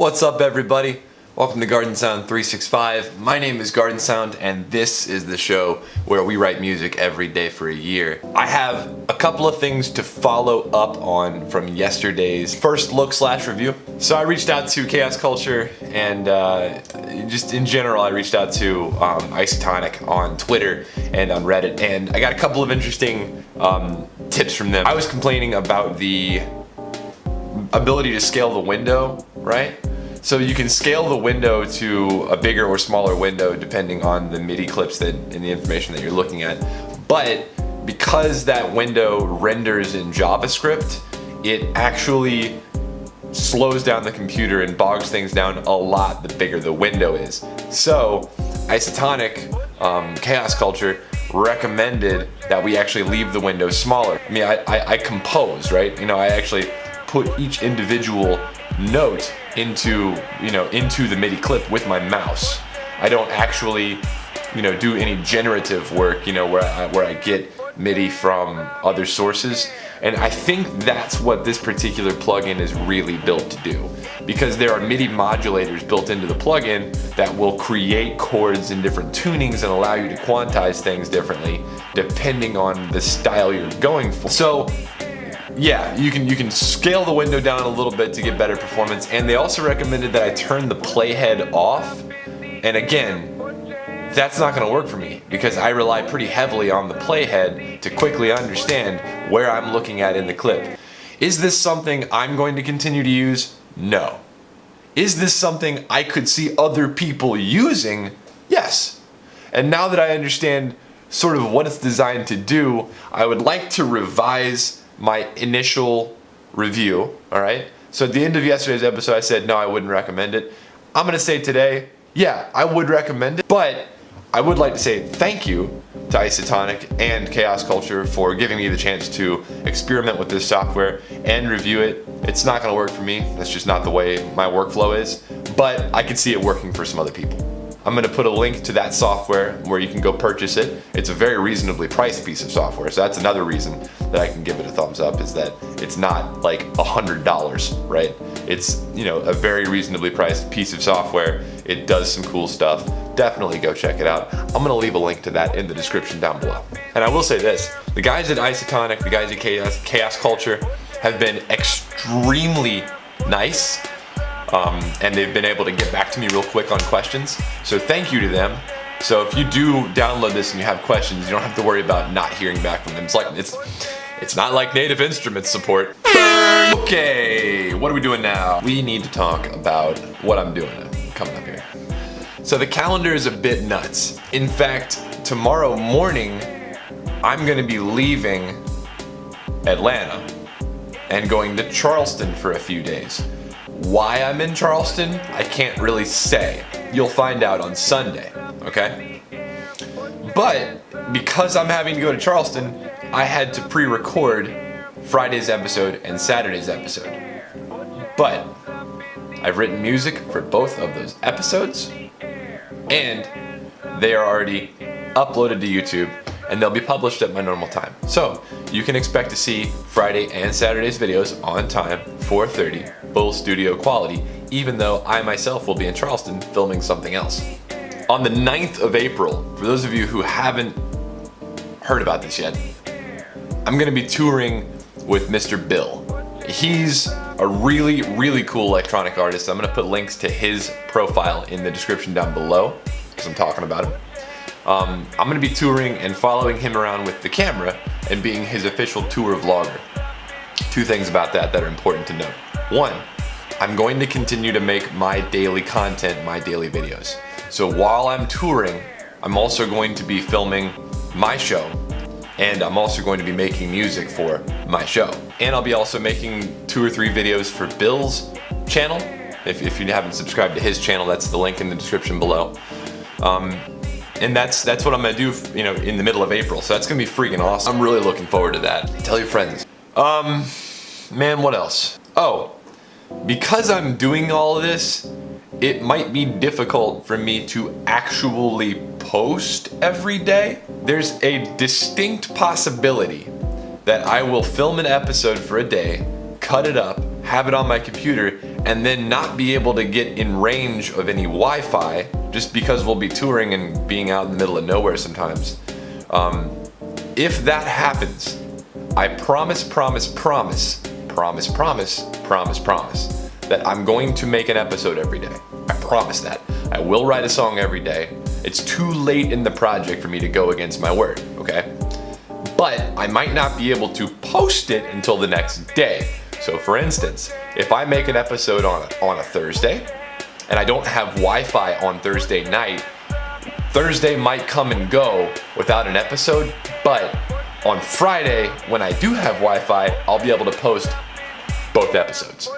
What's up, everybody? Welcome to Garden Sound 365. My name is Garden Sound, and this is the show where we write music every day for a year. I have a couple of things to follow up on from yesterday's first look / review. So I reached out to Chaos Culture, and just in general, I reached out to Isotonik on Twitter and on Reddit, and I got a couple of interesting tips from them. I was complaining about the ability to scale the window, right? So you can scale the window to a bigger or smaller window depending on the MIDI clips and the information that you're looking at. But because that window renders in JavaScript, it actually slows down the computer and bogs things down a lot the bigger the window is. So Isotonik, Chaos Culture, recommended that we actually leave the window smaller. I mean, I compose, right? You know, I actually put each individual note into the MIDI clip with my mouse. I don't actually, do any generative work, where I get MIDI from other sources. And I think that's what this particular plugin is really built to do, because there are MIDI modulators built into the plugin that will create chords in different tunings and allow you to quantize things differently depending on the style you're going for. So yeah, you can scale the window down a little bit to get better performance, and they also recommended that I turn the playhead off. And again, that's not going to work for me because I rely pretty heavily on the playhead to quickly understand where I'm looking at in the clip. Is this something I'm going to continue to use? No. Is this something I could see other people using? Yes. And now that I understand sort of what it's designed to do, I would like to revise my initial review, all right? So at the end of yesterday's episode, I said, no, I wouldn't recommend it. I'm gonna say today, yeah, I would recommend it, but I would like to say thank you to Isotonik and Chaos Culture for giving me the chance to experiment with this software and review it. It's not gonna work for me. That's just not the way my workflow is, but I could see it working for some other people. I'm going to put a link to that software where you can go purchase it. It's a very reasonably priced piece of software, so that's another reason that I can give it a thumbs up, is that it's not like $100, right? It's, a very reasonably priced piece of software. It does some cool stuff. Definitely go check it out. I'm going to leave a link to that in the description down below. And I will say this, the guys at Isotonik, the guys at Chaos Culture have been extremely nice. And they've been able to get back to me real quick on questions. So thank you to them. So if you do download this and you have questions, you don't have to worry about not hearing back from them. It's not like Native Instruments support. Okay, what are we doing now? We need to talk about what I'm doing coming up here. So the calendar is a bit nuts. In fact, tomorrow morning, I'm gonna be leaving Atlanta and going to Charleston for a few days. Why I'm in Charleston, I can't really say. You'll find out on Sunday, okay? But because I'm having to go to Charleston, I had to pre-record Friday's episode and Saturday's episode. But I've written music for both of those episodes, and they are already uploaded to YouTube, and they'll be published at my normal time. So you can expect to see Friday and Saturday's videos on time, 4:30, full studio quality, even though I myself will be in Charleston filming something else. On the 9th of April, for those of you who haven't heard about this yet, I'm gonna be touring with Mr. Bill. He's a really, really cool electronic artist. I'm gonna put links to his profile in the description down below, because I'm talking about him. I'm gonna be touring and following him around with the camera and being his official tour vlogger. Two things about that are important to note. One, I'm going to continue to make my daily content, my daily videos. So while I'm touring, I'm also going to be filming my show, and I'm also going to be making music for my show. And I'll be also making 2 or 3 videos for Bill's channel. If you haven't subscribed to his channel, that's the link in the description below. And that's what I'm gonna do, in the middle of April. So that's gonna be freaking awesome. I'm really looking forward to that. Tell your friends. Man, what else? Oh, because I'm doing all of this, it might be difficult for me to actually post every day. There's a distinct possibility that I will film an episode for a day, cut it up, have it on my computer, and then not be able to get in range of any Wi-Fi just because we'll be touring and being out in the middle of nowhere sometimes. If that happens, I promise that I'm going to make an episode every day. I promise that. I will write a song every day. It's too late in the project for me to go against my word, okay? But I might not be able to post it until the next day. So for instance, if I make an episode on a Thursday and I don't have Wi-Fi on Thursday night, Thursday might come and go without an episode, but on Friday, when I do have Wi-Fi, I'll be able to post both episodes.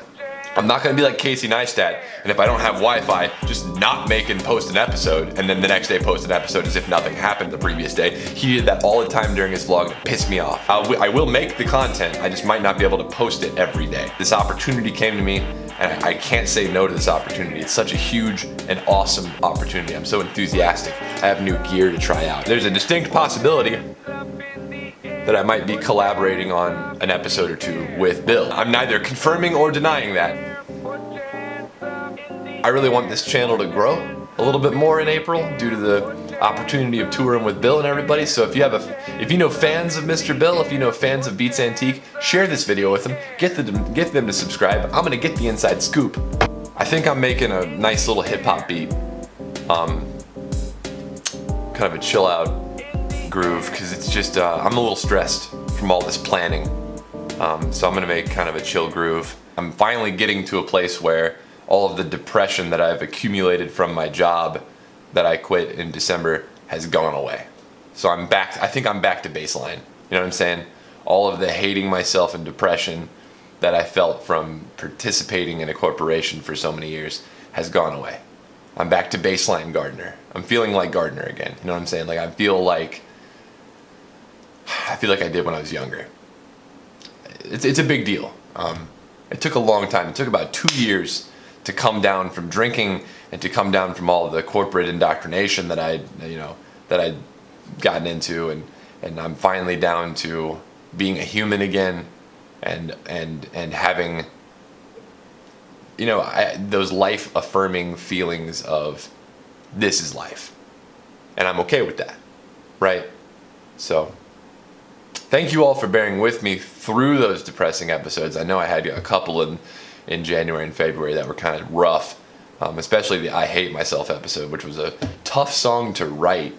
I'm not gonna be like Casey Neistat, and if I don't have Wi-Fi, just not make and post an episode, and then the next day post an episode as if nothing happened the previous day. He did that all the time during his vlog. It pissed me off. I will make the content, I just might not be able to post it every day. This opportunity came to me, and I can't say no to this opportunity. It's such a huge and awesome opportunity. I'm so enthusiastic. I have new gear to try out. There's a distinct possibility that I might be collaborating on an episode or two with Bill. I'm neither confirming or denying that. I really want this channel to grow a little bit more in April due to the opportunity of touring with Bill and everybody. So if you know fans of Mr. Bill, if you know fans of Beats Antique, share this video with them. Get them to subscribe. I'm gonna get the inside scoop. I think I'm making a nice little hip hop beat, kind of a chill out groove, because it's just I'm a little stressed from all this planning, so I'm gonna make kind of a chill groove. I'm finally getting to a place where all of the depression that I've accumulated from my job that I quit in December has gone away. So I'm back. I think I'm back to baseline. You know what I'm saying? All of the hating myself and depression that I felt from participating in a corporation for so many years has gone away. I'm back to baseline Gardner. I'm feeling like Gardner again. You know what I'm saying? Like I feel like I did when I was younger. It's a big deal. It took a long time. It took about 2 years to come down from drinking and to come down from all of the corporate indoctrination that I'd gotten into, and I'm finally down to being a human again, and having, you know, those life affirming feelings of this is life, and I'm okay with that, right? So thank you all for bearing with me through those depressing episodes. I know I had a couple in January and February that were kind of rough, especially the I Hate Myself episode, which was a tough song to write,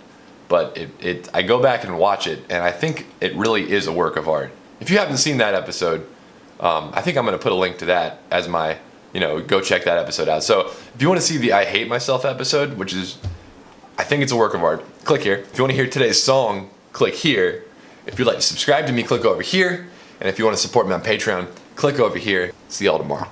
but I go back and watch it, and I think it really is a work of art. If you haven't seen that episode, I think I'm going to put a link to that as my, go check that episode out. So if you want to see the I Hate Myself episode, which is, I think it's a work of art, click here. If you want to hear today's song, click here. If you'd like to subscribe to me, click over here. And if you want to support me on Patreon, click over here. See y'all tomorrow.